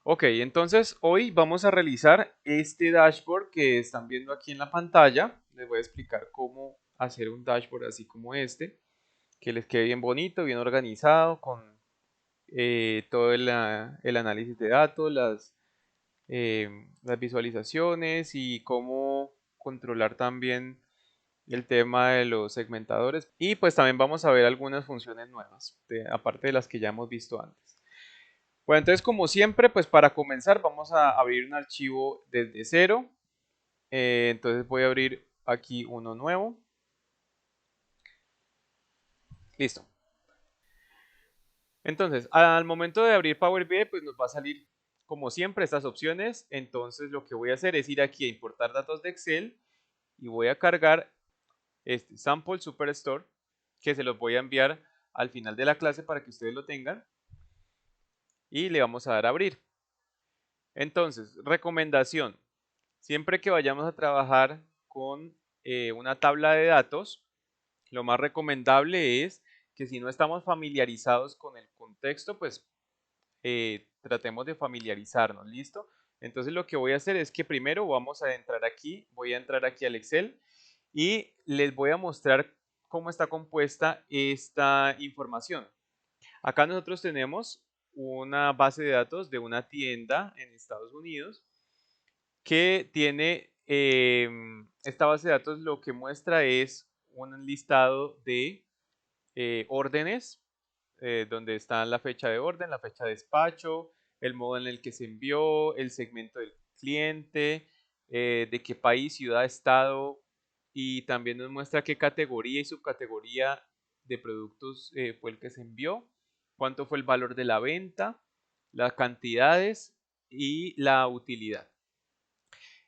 Ok, entonces hoy vamos a realizar este dashboard que están viendo aquí en la pantalla. Les voy a explicar cómo hacer un dashboard así como este, que les quede bien bonito, bien organizado, con todo el análisis de datos, las visualizaciones y cómo controlar también el tema de los segmentadores. Y pues también vamos a ver algunas funciones nuevas, aparte de las que ya hemos visto antes. Bueno, entonces como siempre, pues para comenzar vamos a abrir un archivo desde cero. Entonces voy a abrir aquí uno nuevo. Listo. Entonces, al momento de abrir Power BI, pues nos va a salir como siempre estas opciones. Entonces lo que voy a hacer es ir aquí a importar datos de Excel y voy a cargar este Sample Superstore, que se los voy a enviar al final de la clase para que ustedes lo tengan. Y le vamos a dar a abrir. Entonces, recomendación. Siempre que vayamos a trabajar con una tabla de datos, lo más recomendable es que si no estamos familiarizados con el contexto, pues tratemos de familiarizarnos, ¿listo? Entonces lo que voy a hacer es que primero vamos a entrar aquí, voy a entrar aquí al Excel y les voy a mostrar cómo está compuesta esta información. Acá nosotros tenemos una base de datos de una tienda en Estados Unidos que tiene esta base de datos, lo que muestra es un listado de órdenes, donde está la fecha de orden, la fecha de despacho, el modo en el que se envió, el segmento del cliente, de qué país, ciudad, estado, y también nos muestra qué categoría y subcategoría de productos fue el que se envió, cuánto fue el valor de la venta, las cantidades y la utilidad.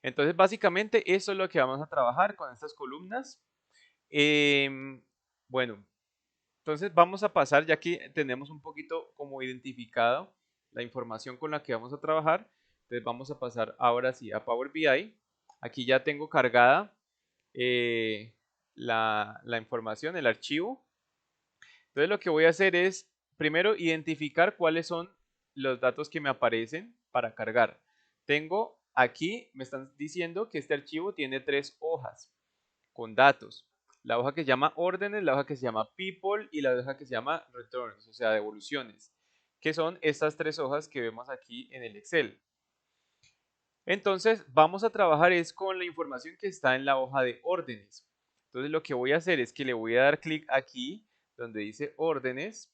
Entonces, básicamente, eso es lo que vamos a trabajar con estas columnas. Bueno, entonces vamos a pasar, ya que tenemos un poquito como identificado la información con la que vamos a trabajar. Entonces vamos a pasar ahora sí a Power BI. Aquí ya tengo cargada eh, la información, el archivo. Entonces lo que voy a hacer es primero identificar cuáles son los datos que me aparecen para cargar. Tengo aquí, me están diciendo que este archivo tiene 3 hojas con datos. La hoja que se llama órdenes, la hoja que se llama people y la hoja que se llama returns, o sea, devoluciones, que son estas 3 hojas que vemos aquí en el Excel. Entonces, vamos a trabajar es con la información que está en la hoja de órdenes. Entonces, lo que voy a hacer es que le voy a dar clic aquí donde dice órdenes.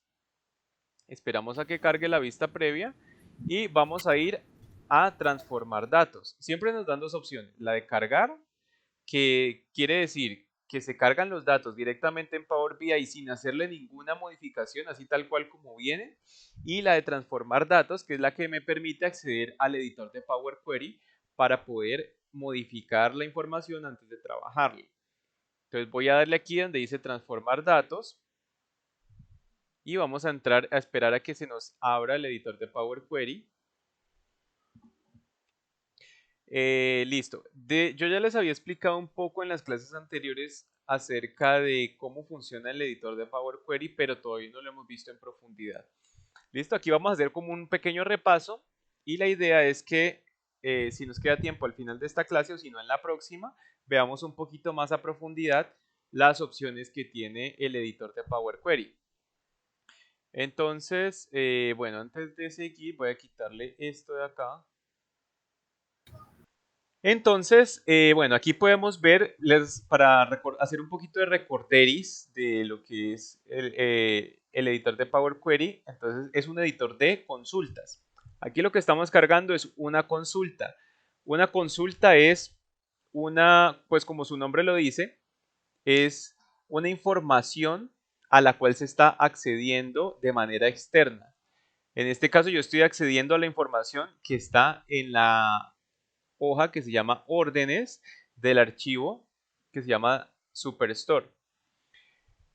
Esperamos a que cargue la vista previa y vamos a ir a transformar datos. Siempre nos dan dos opciones, la de cargar, que quiere decir que se cargan los datos directamente en Power BI sin hacerle ninguna modificación, así tal cual como viene, y la de transformar datos, que es la que me permite acceder al editor de Power Query para poder modificar la información antes de trabajarla. Entonces voy a darle aquí donde dice transformar datos y vamos a entrar a esperar a que se nos abra el editor de Power Query. Listo. Yo ya les había explicado un poco en las clases anteriores acerca de cómo funciona el editor de Power Query, pero todavía no lo hemos visto en profundidad. Listo, aquí vamos a hacer como un pequeño repaso y la idea es que si nos queda tiempo al final de esta clase o si no en la próxima, veamos un poquito más a profundidad las opciones que tiene el editor de Power Query. Entonces, bueno, antes de seguir voy a quitarle esto de acá. Entonces, bueno, aquí podemos ver, para hacer un poquito de recorderis de lo que es el editor de Power Query, entonces es un editor de consultas. Aquí lo que estamos cargando es una consulta. Una consulta es pues como su nombre lo dice, es una información a la cual se está accediendo de manera externa. En este caso yo estoy accediendo a la información que está en la hoja que se llama órdenes del archivo que se llama Superstore.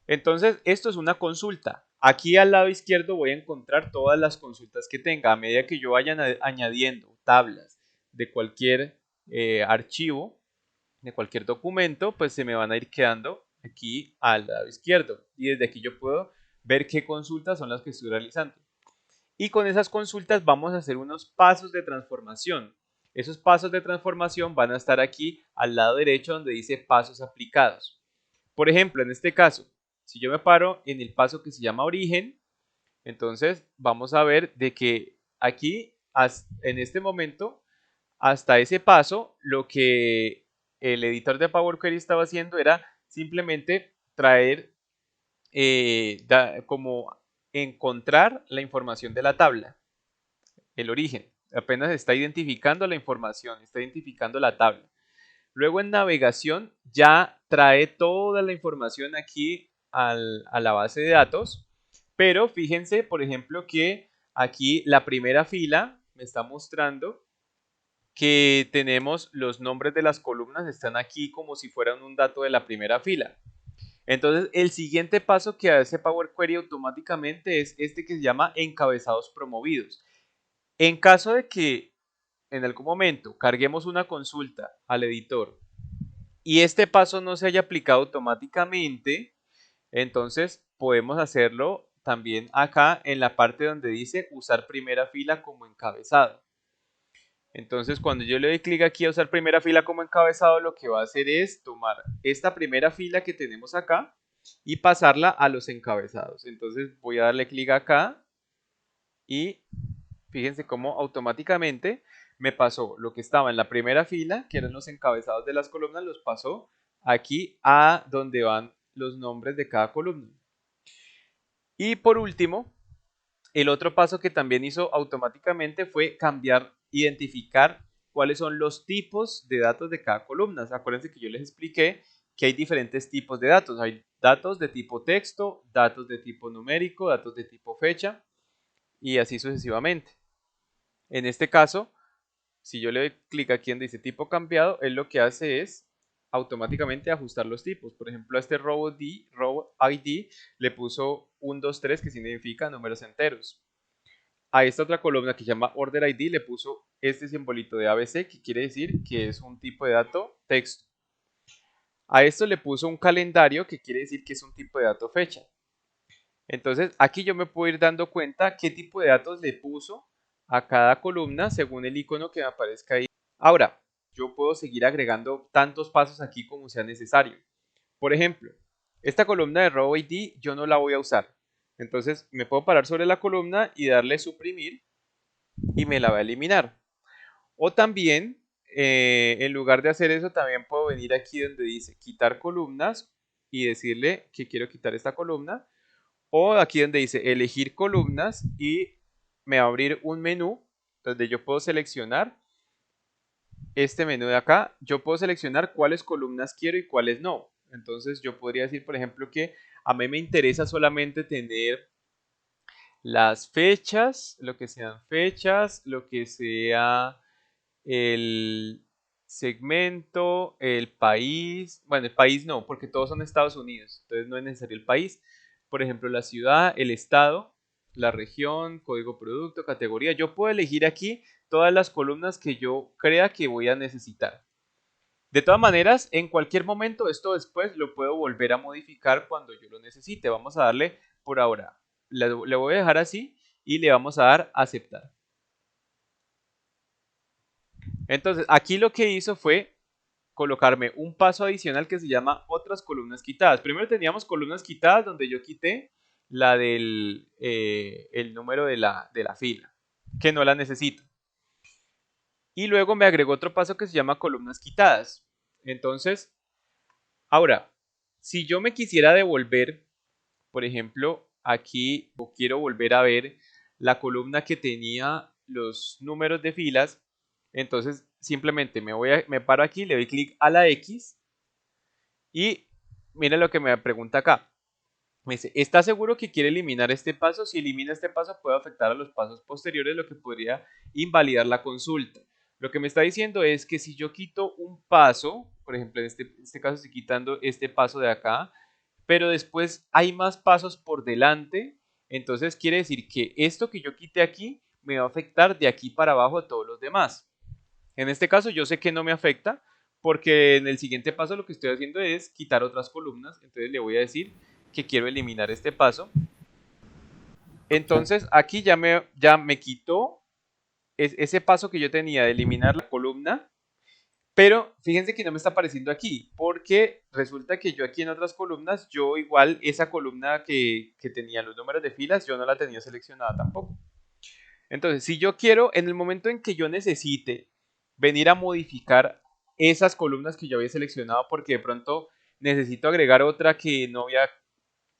Entonces, esto es una consulta. Aquí al lado izquierdo voy a encontrar todas las consultas que tenga. A medida que yo vaya añadiendo tablas de cualquier archivo, de cualquier documento, pues se me van a ir quedando aquí al lado izquierdo. Y desde aquí yo puedo ver qué consultas son las que estoy realizando. Y con esas consultas vamos a hacer unos pasos de transformación. Esos pasos de transformación van a estar aquí al lado derecho donde dice pasos aplicados. Por ejemplo, en este caso, si yo me paro en el paso que se llama origen, entonces vamos a ver de que aquí, en este momento, hasta ese paso, lo que el editor de Power Query estaba haciendo era simplemente traer, como encontrar la información de la tabla, el origen. Apenas está identificando la información, está identificando la tabla. Luego en navegación ya trae toda la información aquí a la base de datos, pero fíjense, por ejemplo, que aquí la primera fila me está mostrando que tenemos los nombres de las columnas, están aquí como si fueran un dato de la primera fila. Entonces, el siguiente paso que hace Power Query automáticamente es este que se llama encabezados promovidos. En caso de que en algún momento carguemos una consulta al editor y este paso no se haya aplicado automáticamente, entonces podemos hacerlo también acá en la parte donde dice usar primera fila como encabezado. Entonces, cuando yo le doy clic aquí a usar primera fila como encabezado, lo que va a hacer es tomar esta primera fila que tenemos acá y pasarla a los encabezados. Entonces, voy a darle clic acá y fíjense cómo automáticamente me pasó lo que estaba en la primera fila, que eran los encabezados de las columnas, los pasó aquí a donde van los nombres de cada columna. Y por último, el otro paso que también hizo automáticamente fue cambiar, identificar cuáles son los tipos de datos de cada columna. Acuérdense que yo les expliqué que hay diferentes tipos de datos. Hay datos de tipo texto, datos de tipo numérico, datos de tipo fecha y así sucesivamente. En este caso, si yo le doy clic aquí donde dice tipo cambiado, él lo que hace es automáticamente ajustar los tipos. Por ejemplo, a este robot ID le puso 1, 2, 3 que significa números enteros. A esta otra columna que se llama Order ID le puso este simbolito de ABC que quiere decir que es un tipo de dato texto. A esto le puso un calendario que quiere decir que es un tipo de dato fecha. Entonces aquí yo me puedo ir dando cuenta qué tipo de datos le puso a cada columna según el icono que me aparezca ahí. Ahora, yo puedo seguir agregando tantos pasos aquí como sea necesario. Por ejemplo, esta columna de row ID yo no la voy a usar. Entonces me puedo parar sobre la columna y darle suprimir y me la va a eliminar. O también, en lugar de hacer eso, también puedo venir aquí donde dice quitar columnas y decirle que quiero quitar esta columna. O aquí donde dice elegir columnas y me va a abrir un menú donde yo puedo seleccionar este menú de acá. Yo puedo seleccionar cuáles columnas quiero y cuáles no. Entonces yo podría decir, por ejemplo, que a mí me interesa solamente tener las fechas, lo que sean fechas, lo que sea el segmento, el país, bueno, el país no, porque todos son Estados Unidos, entonces no es necesario el país. Por ejemplo, la ciudad, el estado, la región, código producto, categoría. Yo puedo elegir aquí todas las columnas que yo crea que voy a necesitar. De todas maneras, en cualquier momento, esto después lo puedo volver a modificar cuando yo lo necesite. Vamos a darle por ahora. Le voy a dejar así y le vamos a dar aceptar. Entonces, aquí lo que hizo fue colocarme un paso adicional que se llama otras columnas quitadas. Primero teníamos columnas quitadas donde yo quité la del el número de la fila, que no la necesito. Y luego me agregó otro paso que se llama columnas quitadas. Entonces, ahora, si yo me quisiera devolver, por ejemplo, aquí quiero volver a ver la columna que tenía los números de filas, entonces simplemente me paro aquí, le doy clic a la X y miren lo que me pregunta acá. Me dice, ¿está seguro que quiere eliminar este paso? Si elimina este paso puede afectar a los pasos posteriores, lo que podría invalidar la consulta. Lo que me está diciendo es que si yo quito un paso, por ejemplo, en este caso estoy quitando este paso de acá, pero después hay más pasos por delante, entonces quiere decir que esto que yo quité aquí me va a afectar de aquí para abajo a todos los demás. En este caso yo sé que no me afecta porque en el siguiente paso lo que estoy haciendo es quitar otras columnas, entonces le voy a decir que quiero eliminar este paso Entonces aquí ya me quitó ese paso que yo tenía de eliminar la columna, pero fíjense que no me está apareciendo aquí, porque resulta que yo aquí en otras columnas, yo igual esa columna que tenía los números de filas, yo no la tenía seleccionada tampoco. Entonces, si yo quiero, en el momento en que yo necesite venir a modificar esas columnas que yo había seleccionado, porque de pronto necesito agregar otra que no había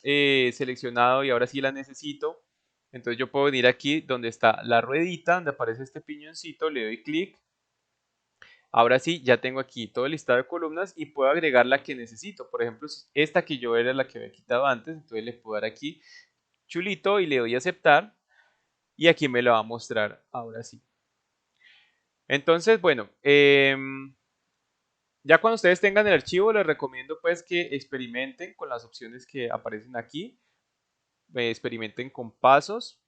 seleccionado y ahora sí la necesito, entonces yo puedo venir aquí donde está la ruedita, donde aparece este piñoncito, le doy clic. Ahora sí, ya tengo aquí todo el listado de columnas y puedo agregar la que necesito. Por ejemplo, esta que yo era la que había quitado antes, entonces le puedo dar aquí chulito y le doy a aceptar y aquí me lo va a mostrar ahora sí. Entonces, bueno, ya cuando ustedes tengan el archivo, les recomiendo pues que experimenten con las opciones que aparecen aquí. Experimenten con pasos,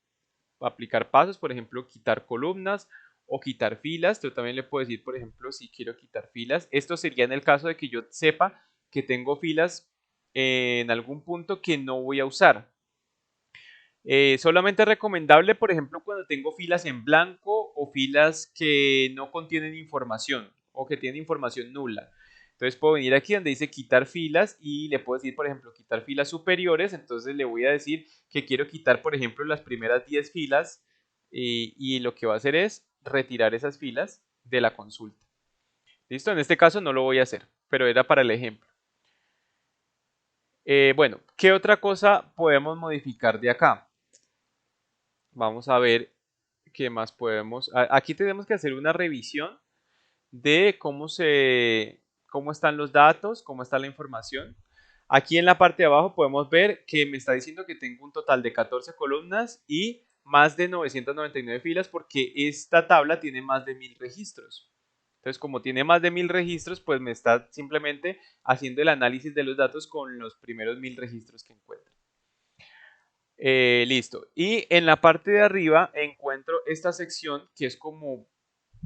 aplicar pasos, por ejemplo, quitar columnas o quitar filas. Yo también le puedo decir, por ejemplo, si quiero quitar filas. Esto sería en el caso de que yo sepa que tengo filas en algún punto que no voy a usar. Solamente es recomendable, por ejemplo, cuando tengo filas en blanco o filas que no contienen información o que tienen información nula. Entonces puedo venir aquí donde dice quitar filas y le puedo decir, por ejemplo, quitar filas superiores. Entonces le voy a decir que quiero quitar, por ejemplo, las primeras 10 filas y lo que va a hacer es retirar esas filas de la consulta. ¿Listo? En este caso no lo voy a hacer, pero era para el ejemplo. Bueno, ¿qué otra cosa podemos modificar de acá? Vamos a ver qué más podemos. Aquí tenemos que hacer una revisión de cómo están los datos, cómo está la información. Aquí en la parte de abajo podemos ver que me está diciendo que tengo un total de 14 columnas y más de 999 filas porque esta tabla tiene más de 1000 registros. Entonces, como tiene más de 1000 registros, pues me está simplemente haciendo el análisis de los datos con los primeros 1000 registros que encuentra. Listo. Y en la parte de arriba encuentro esta sección que es como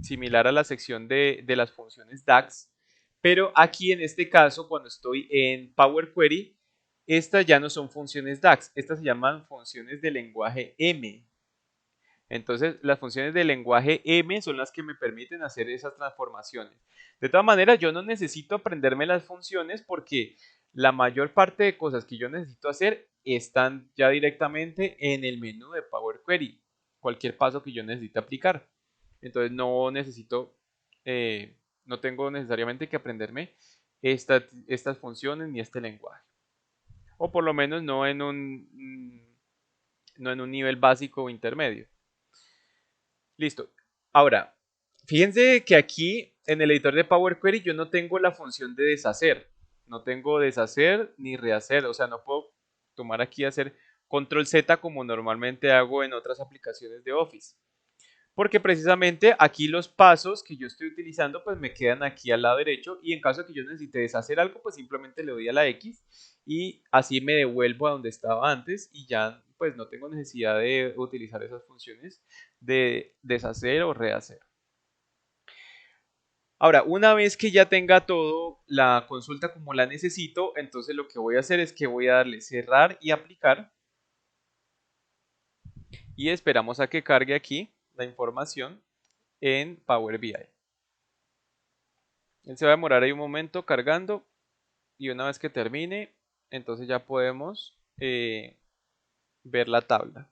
similar a la sección de las funciones DAX, pero aquí en este caso, cuando estoy en Power Query, estas ya no son funciones DAX, estas se llaman funciones de lenguaje M. Entonces, las funciones de lenguaje M son las que me permiten hacer esas transformaciones. De todas maneras, yo no necesito aprenderme las funciones porque la mayor parte de cosas que yo necesito hacer están ya directamente en el menú de Power Query. Cualquier paso que yo necesite aplicar. Entonces, no tengo necesariamente que aprenderme estas funciones ni este lenguaje. O por lo menos no en un nivel básico o intermedio. Listo. Ahora, fíjense que aquí en el editor de Power Query yo no tengo la función de deshacer. No tengo deshacer ni rehacer. O sea, no puedo tomar aquí y hacer control Z como normalmente hago en otras aplicaciones de Office. Porque precisamente aquí los pasos que yo estoy utilizando pues me quedan aquí al lado derecho y en caso de que yo necesite deshacer algo pues simplemente le doy a la X y así me devuelvo a donde estaba antes y ya pues no tengo necesidad de utilizar esas funciones de deshacer o rehacer. Ahora, una vez que ya tenga todo la consulta como la necesito, entonces lo que voy a hacer es que voy a darle cerrar y aplicar y esperamos a que cargue aquí la información en Power BI. Él se va a demorar ahí un momento cargando y una vez que termine, entonces ya podemos ver la tabla.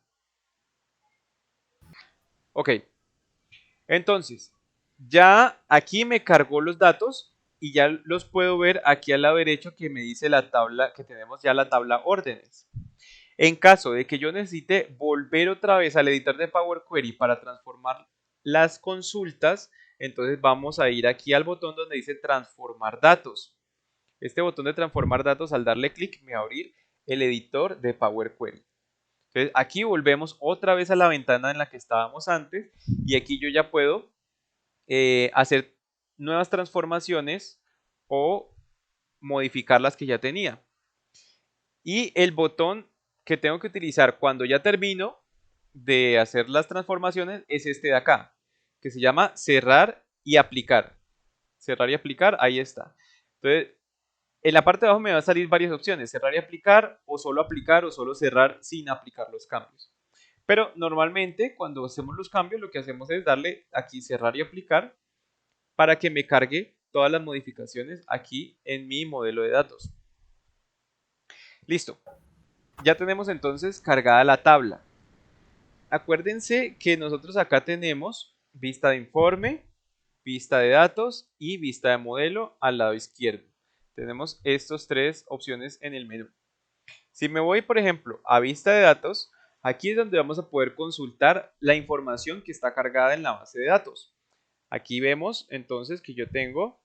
Ok, entonces ya aquí me cargó los datos y ya los puedo ver aquí al lado derecho que me dice la tabla, que tenemos ya la tabla órdenes. En caso de que yo necesite volver otra vez al editor de Power Query para transformar las consultas, entonces vamos a ir aquí al botón donde dice transformar datos. Este botón de transformar datos, al darle clic, me va a abrir el editor de Power Query. Entonces aquí volvemos otra vez a la ventana en la que estábamos antes y aquí yo ya puedo hacer nuevas transformaciones o modificar las que ya tenía. Y el botón que tengo que utilizar cuando ya termino de hacer las transformaciones es este de acá, que se llama cerrar y aplicar. Cerrar y aplicar, ahí está. Entonces, en la parte de abajo me va a salir varias opciones, cerrar y aplicar o solo cerrar sin aplicar los cambios. Pero normalmente cuando hacemos los cambios lo que hacemos es darle aquí cerrar y aplicar para que me cargue todas las modificaciones aquí en mi modelo de datos. Listo. Ya tenemos entonces cargada la tabla. Acuérdense que nosotros acá tenemos vista de informe, vista de datos y vista de modelo al lado izquierdo. Tenemos estas tres opciones en el menú. Si me voy, por ejemplo, a vista de datos, aquí es donde vamos a poder consultar la información que está cargada en la base de datos. Aquí vemos entonces que yo tengo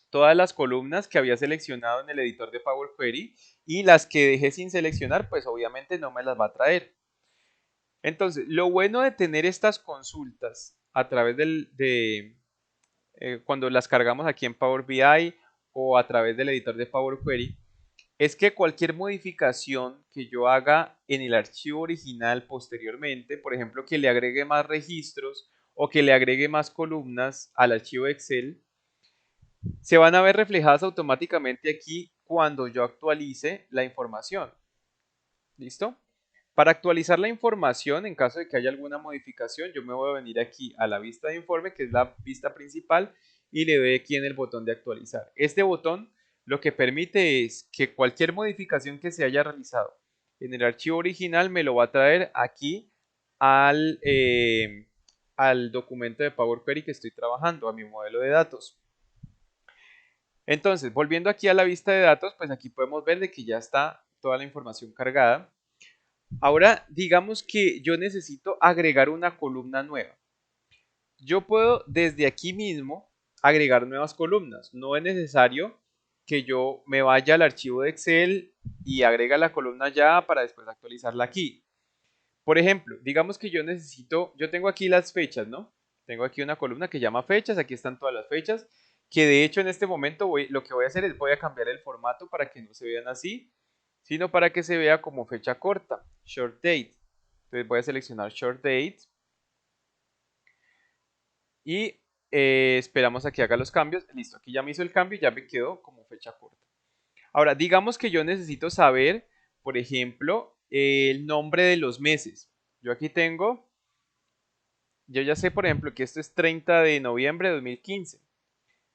todas las columnas que había seleccionado en el editor de Power Query y las que dejé sin seleccionar, pues obviamente no me las va a traer. Entonces, lo bueno de tener estas consultas a través cuando las cargamos aquí en Power BI o a través del editor de Power Query es que cualquier modificación que yo haga en el archivo original posteriormente, por ejemplo, que le agregue más registros o que le agregue más columnas al archivo Excel, se van a ver reflejadas automáticamente aquí cuando yo actualice la información. ¿Listo? Para actualizar la información, en caso de que haya alguna modificación, yo me voy a venir aquí a la vista de informe, que es la vista principal, y le doy aquí en el botón de actualizar. Este botón lo que permite es que cualquier modificación que se haya realizado en el archivo original me lo va a traer aquí al documento de Power Query que estoy trabajando, a mi modelo de datos. Entonces, volviendo aquí a la vista de datos, pues aquí podemos ver de que ya está toda la información cargada. Ahora, digamos que yo necesito agregar una columna nueva. Yo puedo desde aquí mismo agregar nuevas columnas. No es necesario que yo me vaya al archivo de Excel y agrega la columna ya para después actualizarla aquí. Por ejemplo, digamos que yo tengo aquí las fechas, ¿no? Tengo aquí una columna que llama fechas, aquí están todas las fechas, que de hecho en este momento lo que voy a hacer es voy a cambiar el formato para que no se vean así, sino para que se vea como fecha corta, short date. Entonces voy a seleccionar short date y esperamos a que haga los cambios. Listo, aquí ya me hizo el cambio y ya me quedó como fecha corta. Ahora, digamos que yo necesito saber, por ejemplo, el nombre de los meses. Yo aquí tengo, yo ya sé, por ejemplo, que esto es 30 de noviembre de 2015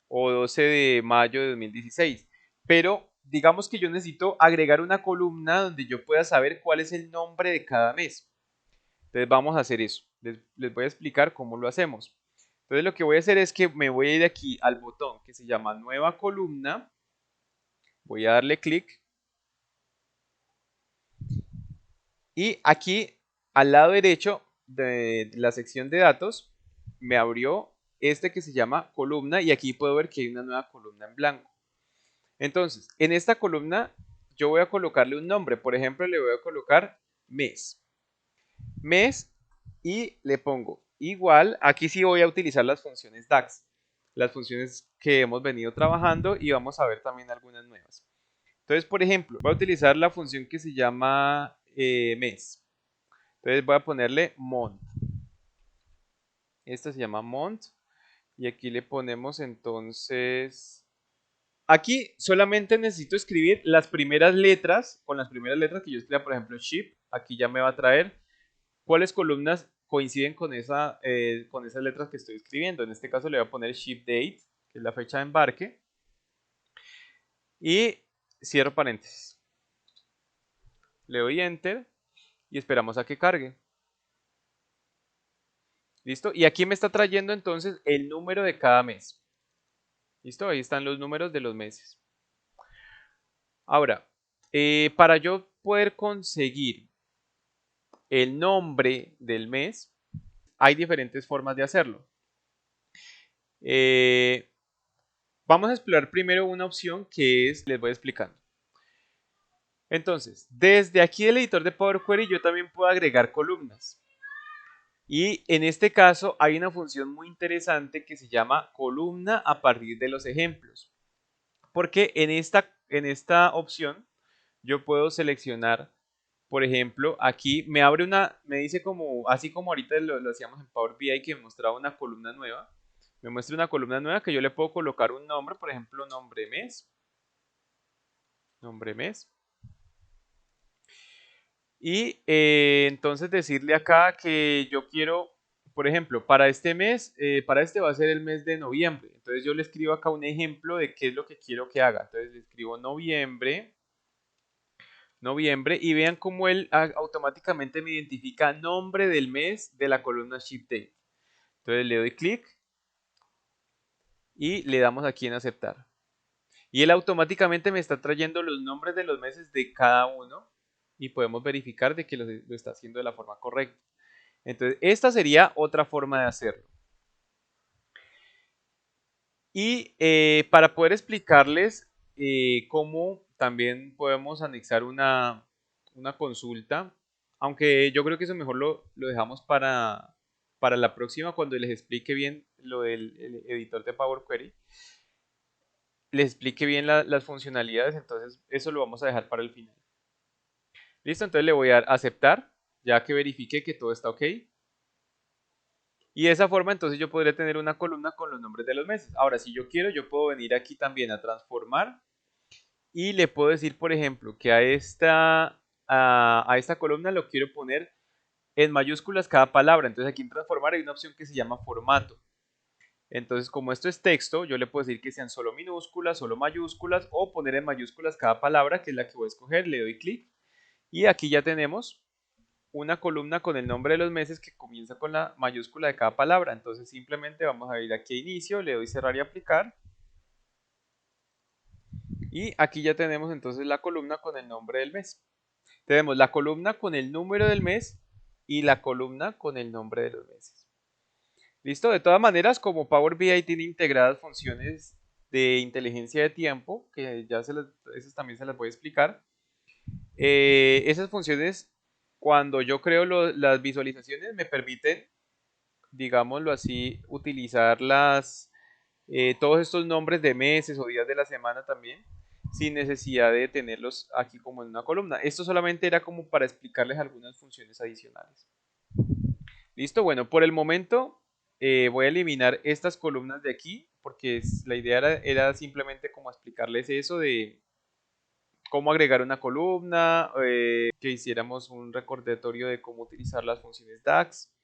o 12 de mayo de 2016, pero digamos que yo necesito agregar una columna donde yo pueda saber cuál es el nombre de cada mes. Entonces vamos a hacer eso. Les voy a explicar cómo lo hacemos. Entonces lo que voy a hacer es que me voy a ir aquí al botón que se llama nueva columna. Voy a darle clic. Y aquí al lado derecho de la sección de datos me abrió este que se llama columna y aquí puedo ver que hay una nueva columna en blanco. Entonces, en esta columna yo voy a colocarle un nombre. Por ejemplo, le voy a colocar mes. Mes y le pongo igual. Aquí sí voy a utilizar las funciones DAX, las funciones que hemos venido trabajando y vamos a ver también algunas nuevas. Entonces, por ejemplo, voy a utilizar la función que se llama mes. Entonces voy a ponerle month. Esta se llama month y aquí le ponemos entonces. Aquí solamente necesito escribir las primeras letras, con las primeras letras que yo escriba, por ejemplo, ship, aquí ya me va a traer cuáles columnas coinciden con esas letras que estoy escribiendo. En este caso le voy a poner ship date, que es la fecha de embarque, y cierro paréntesis. Le doy enter y esperamos a que cargue. ¿Listo? Y aquí me está trayendo entonces el número de cada mes. ¿Listo? Ahí están los números de los meses. Ahora, para yo poder conseguir el nombre del mes, hay diferentes formas de hacerlo. Vamos a explorar primero una opción que es, les voy explicando. Entonces, desde aquí el editor de Power Query yo también puedo agregar columnas. Y en este caso hay una función muy interesante que se llama columna a partir de los ejemplos. Porque en esta opción yo puedo seleccionar, por ejemplo, aquí me dice como, así como ahorita lo hacíamos en Power BI que me mostraba una columna nueva. Me muestra una columna nueva que yo le puedo colocar un nombre, por ejemplo, nombre mes. Nombre mes. Y entonces decirle acá que yo quiero, por ejemplo, para este mes, para este va a ser el mes de noviembre. Entonces yo le escribo acá un ejemplo de qué es lo que quiero que haga. Entonces le escribo noviembre, noviembre, y vean cómo él automáticamente me identifica nombre del mes de la columna Ship Date. Entonces le doy clic y le damos aquí en aceptar. Y él automáticamente me está trayendo los nombres de los meses de cada uno y podemos verificar de que lo está haciendo de la forma correcta. Entonces, esta sería otra forma de hacerlo. Y para poder explicarles cómo también podemos anexar una consulta, aunque yo creo que eso mejor lo dejamos para la próxima cuando les explique bien lo del editor de Power Query, les explique bien las funcionalidades, entonces eso lo vamos a dejar para el final. Listo, entonces le voy a dar aceptar, ya que verifique que todo está ok. Y de esa forma entonces yo podría tener una columna con los nombres de los meses. Ahora, si yo quiero, yo puedo venir aquí también a transformar y le puedo decir, por ejemplo, que a esta columna lo quiero poner en mayúsculas cada palabra. Entonces aquí en transformar hay una opción que se llama formato. Entonces, como esto es texto, yo le puedo decir que sean solo minúsculas, solo mayúsculas o poner en mayúsculas cada palabra, que es la que voy a escoger. Le doy clic y aquí ya tenemos una columna con el nombre de los meses que comienza con la mayúscula de cada palabra. Entonces simplemente vamos a ir aquí a inicio, le doy cerrar y aplicar. Y aquí ya tenemos entonces la columna con el nombre del mes. Tenemos la columna con el número del mes y la columna con el nombre de los meses. Listo, de todas maneras, como Power BI tiene integradas funciones de inteligencia de tiempo, que ya esas también se las voy a explicar. Esas funciones, cuando yo creo las visualizaciones, me permiten, digámoslo así, utilizar todos estos nombres de meses o días de la semana también, sin necesidad de tenerlos aquí como en una columna. Esto solamente era como para explicarles algunas funciones adicionales. Listo, bueno, por el momento voy a eliminar estas columnas de aquí, porque la idea era simplemente como explicarles eso de cómo agregar una columna, que hiciéramos un recordatorio de cómo utilizar las funciones DAX.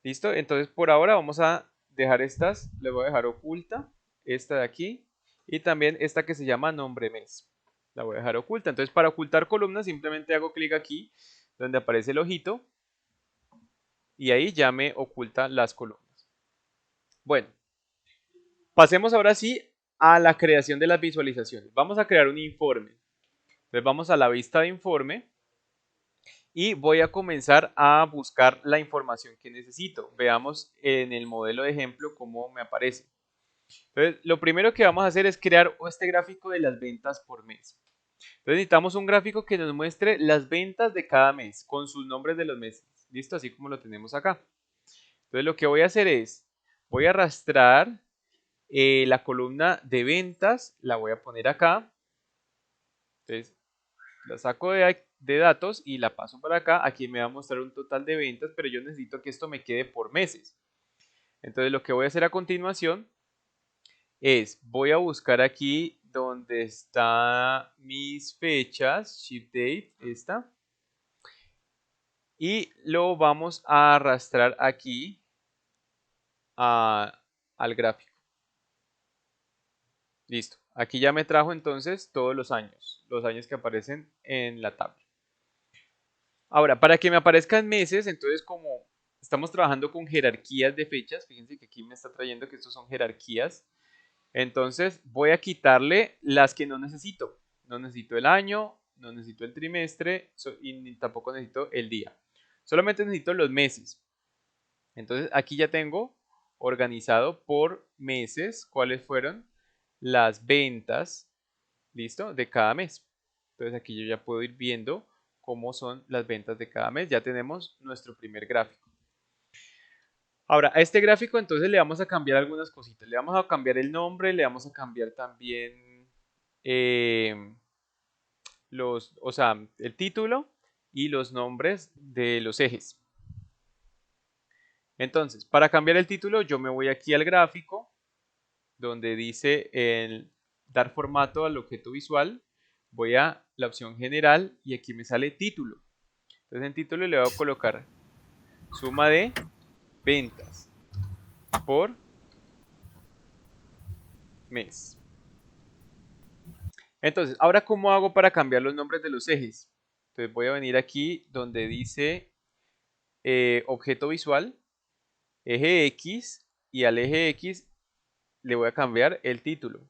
¿Listo? Entonces por ahora vamos a dejar estas, le voy a dejar oculta, esta de aquí, y también esta que se llama nombre mes. La voy a dejar oculta. Entonces para ocultar columnas simplemente hago clic aquí, donde aparece el ojito, y ahí ya me oculta las columnas. Bueno, pasemos ahora sí a la creación de las visualizaciones. Vamos a crear un informe. Entonces vamos a la vista de informe y voy a comenzar a buscar la información que necesito. Veamos en el modelo de ejemplo cómo me aparece. Entonces, lo primero que vamos a hacer es crear este gráfico de las ventas por mes. Entonces, necesitamos un gráfico que nos muestre las ventas de cada mes con sus nombres de los meses. ¿Listo? Así como lo tenemos acá. Entonces, lo que voy a hacer es, voy a arrastrar la columna de ventas, la voy a poner acá. Entonces, la saco de datos y la paso para acá. Aquí me va a mostrar un total de ventas, pero yo necesito que esto me quede por meses. Entonces, lo que voy a hacer a continuación es, voy a buscar aquí donde está mis fechas, ship date, esta, y lo vamos a arrastrar aquí al gráfico. Listo. Aquí ya me trajo entonces todos los años que aparecen en la tabla. Ahora, para que me aparezcan meses, entonces como estamos trabajando con jerarquías de fechas, fíjense que aquí me está trayendo que estos son jerarquías. Entonces voy a quitarle las que no necesito. No necesito el año, no necesito el trimestre y tampoco necesito el día. Solamente necesito los meses. Entonces aquí ya tengo organizado por meses cuáles fueron las ventas, ¿listo? De cada mes. Entonces aquí yo ya puedo ir viendo cómo son las ventas de cada mes. Ya tenemos nuestro primer gráfico. Ahora, a este gráfico entonces le vamos a cambiar algunas cositas. Le vamos a cambiar el nombre, le vamos a cambiar también o sea, el título y los nombres de los ejes. Entonces, para cambiar el título, yo me voy aquí al gráfico, donde dice dar formato al objeto visual. Voy a la opción general y aquí me sale título. Entonces en título le voy a colocar suma de ventas por mes. Entonces, ahora ¿cómo hago para cambiar los nombres de los ejes? Entonces voy a venir aquí donde dice objeto visual, eje X, y al eje X le voy a cambiar el título.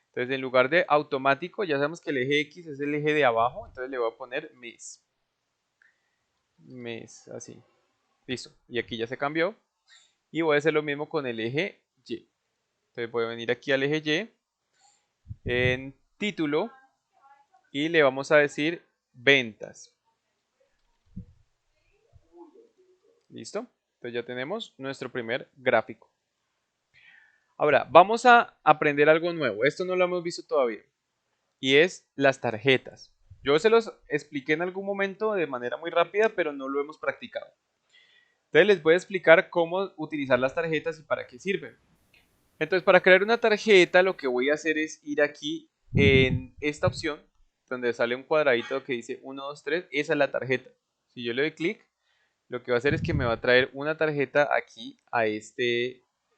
Entonces en lugar de automático, ya sabemos que el eje X es el eje de abajo, entonces le voy a poner mes. Mes, así. Listo. Y aquí ya se cambió. Y voy a hacer lo mismo con el eje Y. Entonces voy a venir aquí al eje Y, en título, y le vamos a decir ventas. ¿Listo? Entonces ya tenemos nuestro primer gráfico. Ahora, vamos a aprender algo nuevo. Esto no lo hemos visto todavía. Y es las tarjetas. Yo se los expliqué en algún momento de manera muy rápida, pero no lo hemos practicado. Entonces les voy a explicar cómo utilizar las tarjetas y para qué sirven. Entonces, para crear una tarjeta, lo que voy a hacer es ir aquí en esta opción, donde sale un cuadradito que dice 1, 2, 3. Esa es la tarjeta. Si yo le doy clic, lo que va a hacer es que me va a traer una tarjeta aquí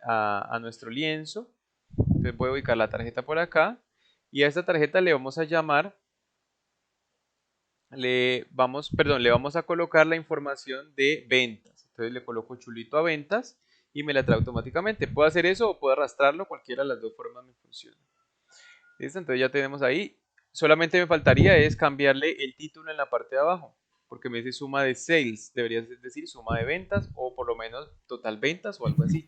a nuestro lienzo. Entonces voy a ubicar la tarjeta por acá y a esta tarjeta le vamos a llamar, le vamos a colocar la información de ventas. Entonces le coloco chulito a ventas y me la trae automáticamente. Puedo hacer eso o puedo arrastrarlo, cualquiera de las dos formas me funciona. ¿Listo? Entonces ya tenemos ahí. Solamente me faltaría es cambiarle el título en la parte de abajo, porque me dice suma de sales, debería decir suma de ventas o por lo menos total ventas o algo así.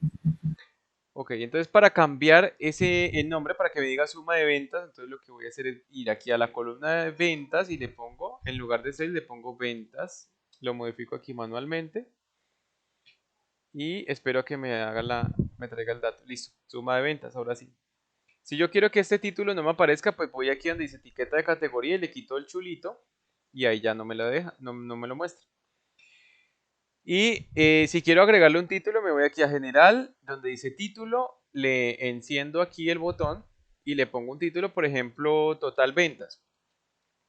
Ok, entonces para cambiar el nombre para que me diga suma de ventas, entonces lo que voy a hacer es ir aquí a la columna de ventas y le pongo, en lugar de sales, le pongo ventas. Lo modifico aquí manualmente y espero a que me traiga el dato. Listo, suma de ventas, ahora sí. Si yo quiero que este título no me aparezca, pues voy aquí donde dice etiqueta de categoría y le quito el chulito y ahí ya no me lo deja, no me lo muestra. Y si quiero agregarle un título, me voy aquí a general, donde dice título, le enciendo aquí el botón y le pongo un título, por ejemplo, total ventas.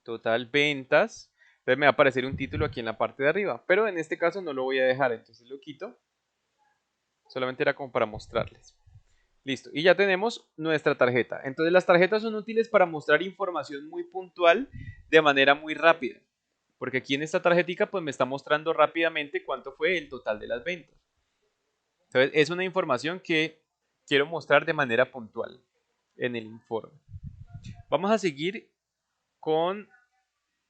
Total ventas. Entonces me va a aparecer un título aquí en la parte de arriba, pero en este caso no lo voy a dejar, entonces lo quito. Solamente era como para mostrarles. Listo, y ya tenemos nuestra tarjeta. Entonces las tarjetas son útiles para mostrar información muy puntual de manera muy rápida. Porque aquí en esta tarjetica pues me está mostrando rápidamente cuánto fue el total de las ventas. Entonces es una información que quiero mostrar de manera puntual en el informe. Vamos a seguir con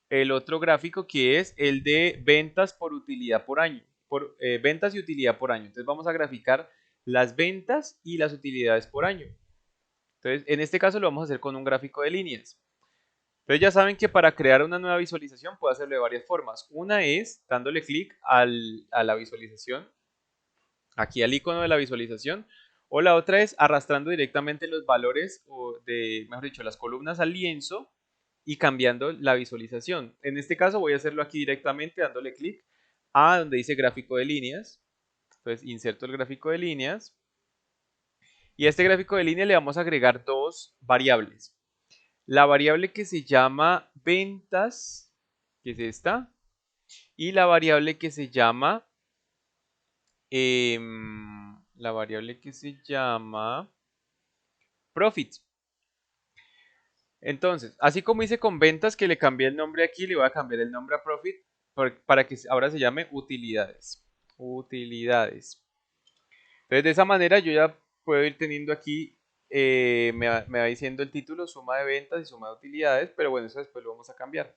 el otro gráfico que es el de ventas por utilidad por año. Ventas y utilidad por año. Entonces vamos a graficar las ventas y las utilidades por año. Entonces, en este caso lo vamos a hacer con un gráfico de líneas. Entonces ya saben que para crear una nueva visualización puedo hacerlo de varias formas. Una es dándole clic a la visualización, aquí al icono de la visualización, o la otra es arrastrando directamente los valores, mejor dicho, las columnas al lienzo y cambiando la visualización. En este caso voy a hacerlo aquí directamente dándole clic a donde dice gráfico de líneas. Entonces inserto el gráfico de líneas y a este gráfico de líneas le vamos a agregar dos variables. La variable que se llama ventas, que es esta, y la variable que se llama profit. Entonces, así como hice con ventas, que le cambié el nombre aquí, le voy a cambiar el nombre a profit para que ahora se llame utilidades. Utilidades. Entonces, de esa manera yo ya puedo ir teniendo aquí, me va diciendo el título, suma de ventas y suma de utilidades, pero bueno, eso después lo vamos a cambiar.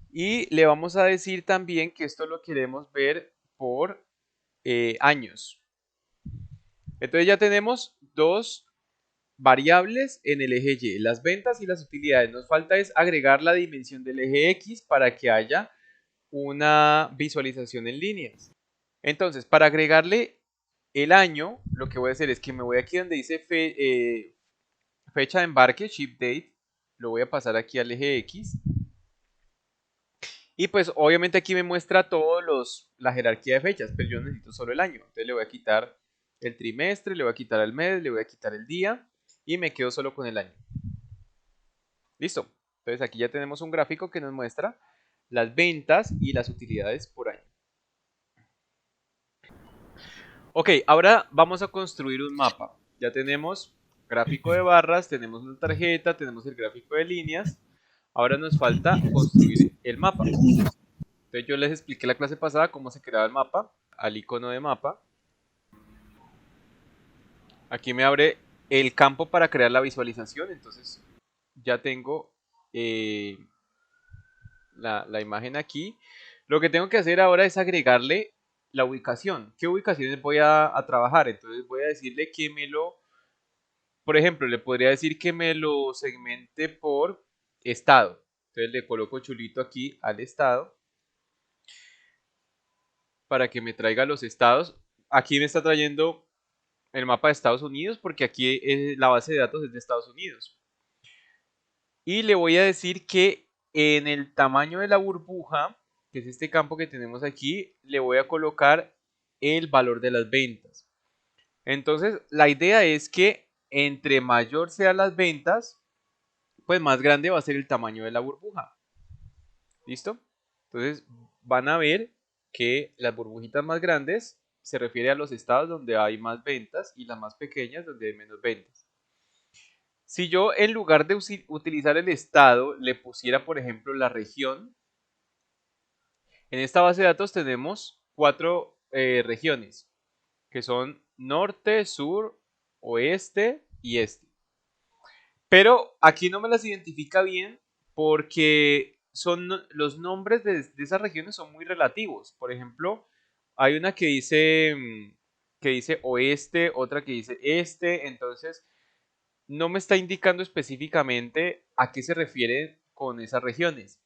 Y le vamos a decir también que esto lo queremos ver por años. Entonces ya tenemos dos variables en el eje Y, las ventas y las utilidades. Nos falta es agregar la dimensión del eje X para que haya una visualización en líneas. Entonces, para agregarle el año, lo que voy a hacer es que me voy aquí donde dice fecha de embarque, ship date, lo voy a pasar aquí al eje X. Y pues obviamente aquí me muestra la jerarquía de fechas, pero yo necesito solo el año. Entonces le voy a quitar el trimestre, le voy a quitar el mes, le voy a quitar el día y me quedo solo con el año. Listo. Entonces aquí ya tenemos un gráfico que nos muestra las ventas y las utilidades por año. Ok, ahora vamos a construir un mapa. Ya tenemos gráfico de barras, tenemos una tarjeta, tenemos el gráfico de líneas. Ahora nos falta construir el mapa. Entonces yo les expliqué la clase pasada cómo se creaba el mapa, al icono de mapa. Aquí me abre el campo para crear la visualización, entonces ya tengo eh, la imagen aquí. Lo que tengo que hacer ahora es agregarle la ubicación. ¿Qué ubicaciones voy a trabajar? Entonces voy a decirle que por ejemplo, le podría decir que me lo segmente por estado. Entonces le coloco chulito aquí al estado para que me traiga los estados. Aquí me está trayendo el mapa de Estados Unidos porque aquí la base de datos es de Estados Unidos. Y le voy a decir que en el tamaño de la burbuja, que es este campo que tenemos aquí, le voy a colocar el valor de las ventas. Entonces, la idea es que entre mayor sean las ventas, pues más grande va a ser el tamaño de la burbuja. ¿Listo? Entonces, van a ver que las burbujitas más grandes se refiere a los estados donde hay más ventas y las más pequeñas donde hay menos ventas. Si yo en lugar de utilizar el estado le pusiera, por ejemplo, la región, en esta base de datos tenemos 4 regiones, que son norte, sur, oeste y este. Pero aquí no me las identifica bien porque los nombres de esas regiones son muy relativos. Por ejemplo, hay una que dice oeste, otra que dice este, entonces no me está indicando específicamente a qué se refiere con esas regiones.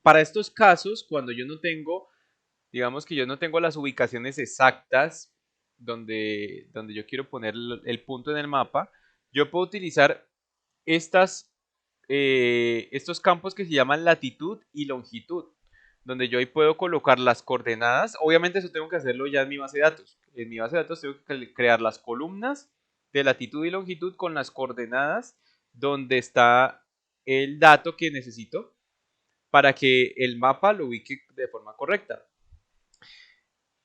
Para estos casos, cuando yo no tengo, digamos que yo no tengo las ubicaciones exactas donde yo quiero poner el punto en el mapa, yo puedo utilizar estos campos que se llaman latitud y longitud, donde yo ahí puedo colocar las coordenadas. Obviamente eso tengo que hacerlo ya en mi base de datos. En mi base de datos tengo que crear las columnas de latitud y longitud con las coordenadas donde está el dato que necesito para que el mapa lo ubique de forma correcta.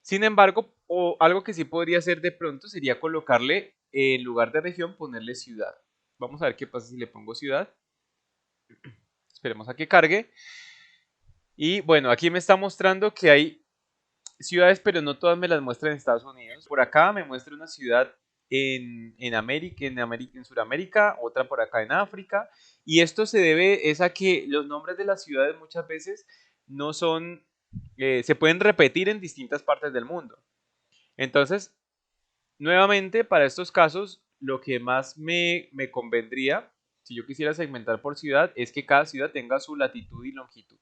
Sin embargo, algo que sí podría hacer de pronto sería colocarle, en lugar de región, ponerle ciudad. Vamos a ver qué pasa si le pongo ciudad. Esperemos a que cargue. Y bueno, aquí me está mostrando que hay ciudades, pero no todas me las muestra en Estados Unidos. Por acá me muestra una ciudad en Sudamérica, otra por acá en África. Y esto se debe es a que los nombres de las ciudades muchas veces no son, se pueden repetir en distintas partes del mundo. Entonces, nuevamente, para estos casos, lo que más me convendría, si yo quisiera segmentar por ciudad, es que cada ciudad tenga su latitud y longitud.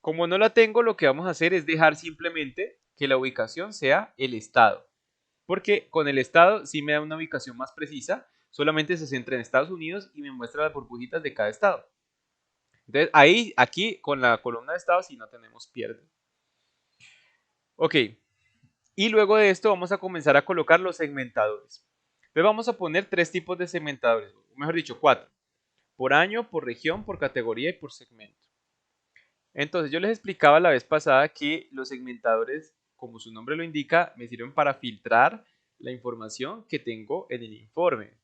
Como no la tengo, lo que vamos a hacer es dejar simplemente que la ubicación sea el estado. Porque con el estado sí me da una ubicación más precisa, solamente se centra en Estados Unidos y me muestra las burbujitas de cada estado. Entonces ahí, aquí con la columna de estado sí no tenemos pierde. Ok, y luego de esto vamos a comenzar a colocar los segmentadores. Entonces vamos a poner 3 tipos de segmentadores, mejor dicho 4. Por año, por región, por categoría y por segmento. Entonces yo les explicaba la vez pasada que los segmentadores, como su nombre lo indica, me sirven para filtrar la información que tengo en el informe.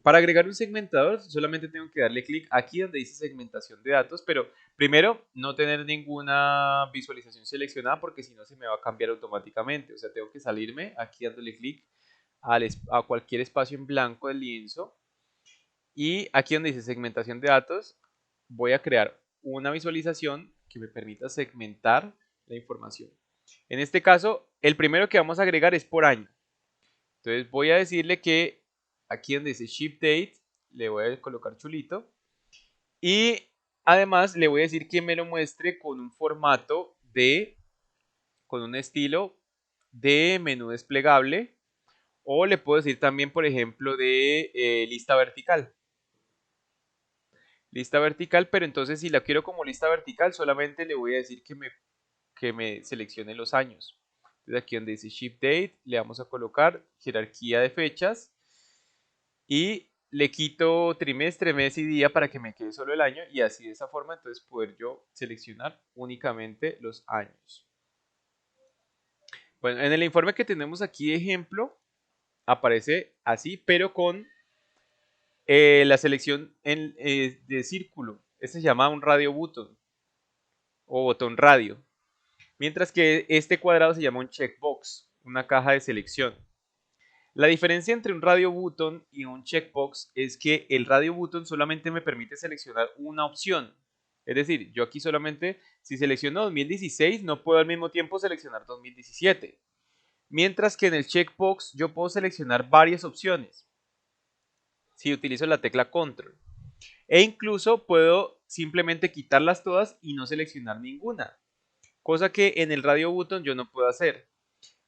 Para agregar un segmentador solamente tengo que darle clic aquí donde dice segmentación de datos, pero primero no tener ninguna visualización seleccionada porque si no se me va a cambiar automáticamente. O sea, tengo que salirme aquí dándole clic a cualquier espacio en blanco del lienzo y aquí donde dice segmentación de datos voy a crear una visualización que me permita segmentar la información. En este caso, el primero que vamos a agregar es por año. Entonces voy a decirle que aquí donde dice Ship Date, le voy a colocar chulito. Y además le voy a decir que me lo muestre con un formato con un estilo de menú desplegable. O le puedo decir también, por ejemplo, de lista vertical. Lista vertical, pero entonces si la quiero como lista vertical, solamente le voy a decir que me seleccione los años. Entonces aquí donde dice Ship Date, le vamos a colocar jerarquía de fechas y le quito trimestre, mes y día para que me quede solo el año y así de esa forma entonces poder yo seleccionar únicamente los años. Bueno, en el informe que tenemos aquí de ejemplo aparece así, pero con la selección de círculo. Este se llama un radio button o botón radio. Mientras que este cuadrado se llama un checkbox, una caja de selección. La diferencia entre un radio button y un checkbox es que el radio button solamente me permite seleccionar una opción. Es decir, yo aquí solamente, si selecciono 2016, no puedo al mismo tiempo seleccionar 2017. Mientras que en el checkbox yo puedo seleccionar varias opciones si utilizo la tecla control. E incluso puedo simplemente quitarlas todas y no seleccionar ninguna. Cosa que en el radio button yo no puedo hacer.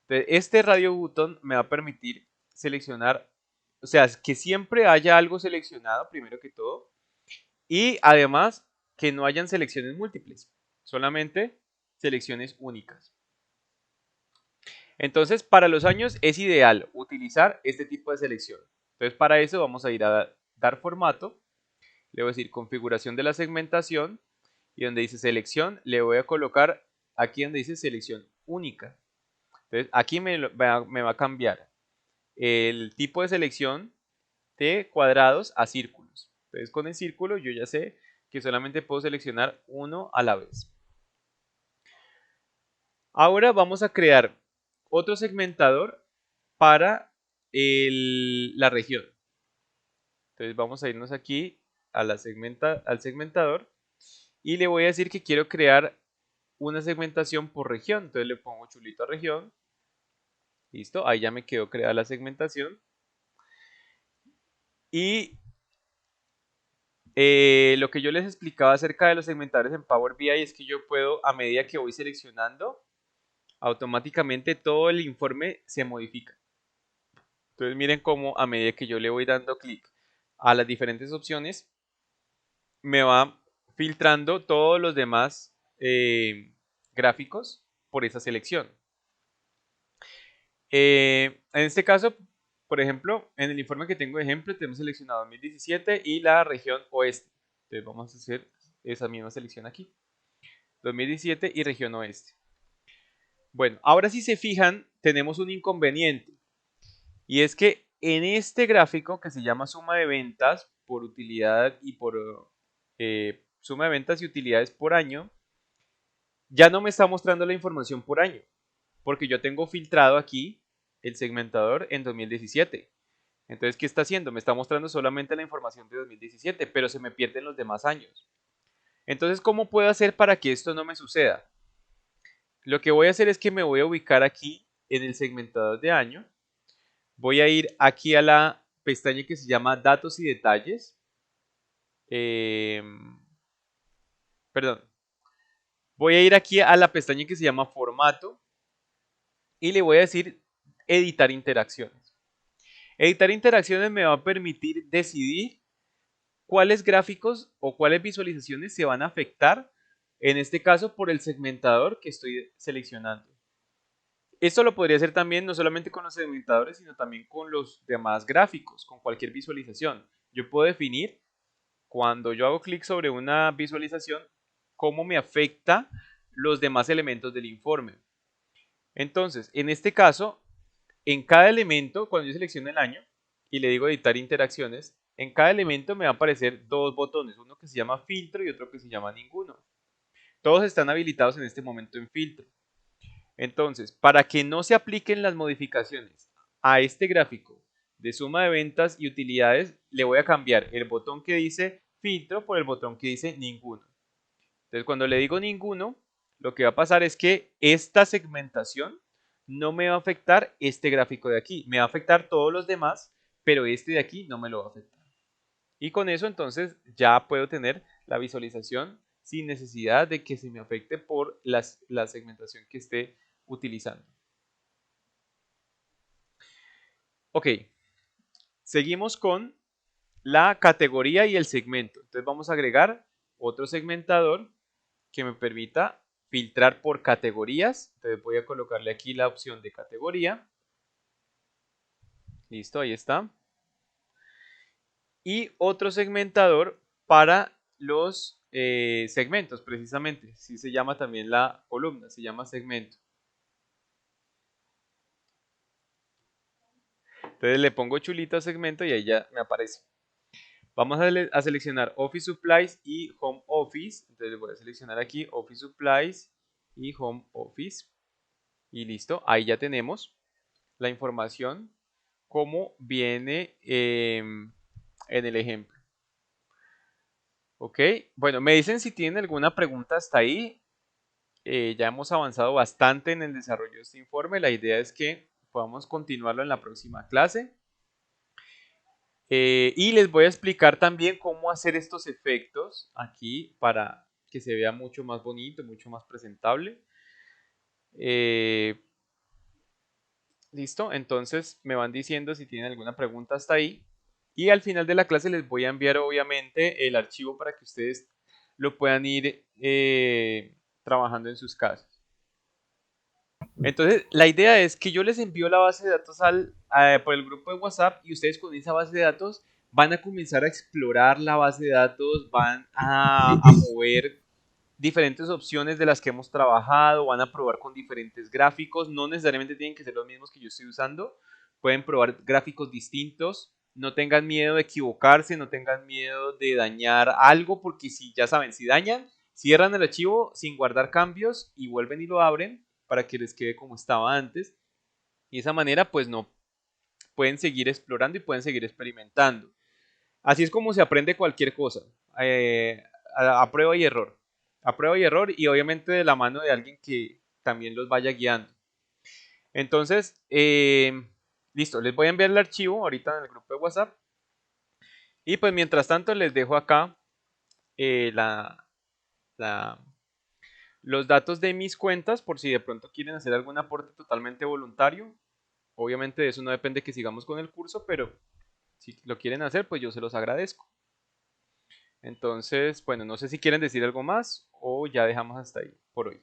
Entonces, este radio button me va a permitir seleccionar, o sea, que siempre haya algo seleccionado primero que todo y además que no hayan selecciones múltiples, solamente selecciones únicas. Entonces, para los años es ideal utilizar este tipo de selección. Entonces, para eso vamos a ir a dar formato, le voy a decir configuración de la segmentación y donde dice selección le voy a colocar aquí donde dice selección única. Entonces, aquí me va a cambiar el tipo de selección de cuadrados a círculos. Entonces, con el círculo yo ya sé que solamente puedo seleccionar uno a la vez. Ahora vamos a crear otro segmentador para la región. Entonces vamos a irnos aquí a al segmentador y le voy a decir que quiero crear una segmentación por región. Entonces le pongo chulito a región. Listo, ahí ya me quedó creada la segmentación. Y lo que yo les explicaba acerca de los segmentadores en Power BI es que yo puedo, a medida que voy seleccionando, automáticamente todo el informe se modifica. Entonces miren cómo a medida que yo le voy dando clic a las diferentes opciones, me va filtrando todos los demás gráficos por esa selección. En este caso, por ejemplo, en el informe que tengo de ejemplo, tenemos seleccionado 2017 y la región oeste. Entonces vamos a hacer esa misma selección aquí. 2017 y región oeste. Bueno, ahora si se fijan, tenemos un inconveniente. Y es que en este gráfico que se llama suma de ventas por utilidad y por suma de ventas y utilidades por año, ya no me está mostrando la información por año, porque yo tengo filtrado aquí el segmentador en 2017. Entonces, ¿qué está haciendo? Me está mostrando solamente la información de 2017, pero se me pierden los demás años. Entonces, ¿cómo puedo hacer para que esto no me suceda? Lo que voy a hacer es que me voy a ubicar aquí en el segmentador de año. Voy a ir aquí a la pestaña que se llama datos y detalles. Perdón. Voy a ir aquí a la pestaña que se llama formato y le voy a decir editar interacciones. Editar interacciones me va a permitir decidir cuáles gráficos o cuáles visualizaciones se van a afectar, en este caso por el segmentador que estoy seleccionando. Esto lo podría hacer también no solamente con los segmentadores, sino también con los demás gráficos, con cualquier visualización. Yo puedo definir cuando yo hago clic sobre una visualización cómo me afecta los demás elementos del informe. Entonces, en este caso, en cada elemento, cuando yo selecciono el año y le digo editar interacciones, en cada elemento me va a aparecer dos botones, uno que se llama filtro y otro que se llama ninguno. Todos están habilitados en este momento en filtro. Entonces, para que no se apliquen las modificaciones a este gráfico de suma de ventas y utilidades, le voy a cambiar el botón que dice filtro por el botón que dice ninguno. Entonces, cuando le digo ninguno, lo que va a pasar es que esta segmentación no me va a afectar este gráfico de aquí. Me va a afectar todos los demás, pero este de aquí no me lo va a afectar. Y con eso entonces ya puedo tener la visualización sin necesidad de que se me afecte por la segmentación que esté utilizando. Ok, seguimos con la categoría y el segmento. Entonces vamos a agregar otro segmentador que me permita filtrar por categorías. Entonces voy a colocarle aquí la opción de categoría. Listo, ahí está. y otro segmentador para los segmentos, precisamente. Así se llama también la columna, se llama segmento. Entonces le pongo chulito a segmento y ahí ya me aparece. Vamos a seleccionar Office Supplies y Home Office. Entonces voy a seleccionar aquí Office Supplies y Home Office. Y listo, ahí ya tenemos la información como viene en el ejemplo. Ok, bueno, me dicen si tienen alguna pregunta hasta ahí. Ya hemos avanzado bastante en el desarrollo de este informe. La idea es que podamos continuarlo en la próxima clase. Y les voy a explicar también cómo hacer estos efectos aquí para que se vea mucho más bonito, mucho más presentable. Listo, entonces me van diciendo si tienen alguna pregunta hasta ahí. Y al final de la clase les voy a enviar obviamente el archivo para que ustedes lo puedan ir trabajando en sus casas. Entonces, la idea es que yo les envío la base de datos por el grupo de WhatsApp y ustedes con esa base de datos van a comenzar a explorar la base de datos, van a mover diferentes opciones de las que hemos trabajado, van a probar con diferentes gráficos, no necesariamente tienen que ser los mismos que yo estoy usando, pueden probar gráficos distintos, no tengan miedo de equivocarse, no tengan miedo de dañar algo, porque si ya saben, si dañan, cierran el archivo sin guardar cambios y vuelven y lo abren para que les quede como estaba antes. Y de esa manera, pues no pueden seguir explorando y pueden seguir experimentando. Así es como se aprende cualquier cosa, a prueba y error. A prueba y error y obviamente de la mano de alguien que también los vaya guiando. Entonces, listo, les voy a enviar el archivo ahorita en el grupo de WhatsApp. Y pues mientras tanto les dejo acá eh, la, la, los datos de mis cuentas por si de pronto quieren hacer algún aporte totalmente voluntario. Obviamente de eso no depende que sigamos con el curso, pero si lo quieren hacer, pues yo se los agradezco. Entonces, bueno, no sé si quieren decir algo más o ya dejamos hasta ahí por hoy.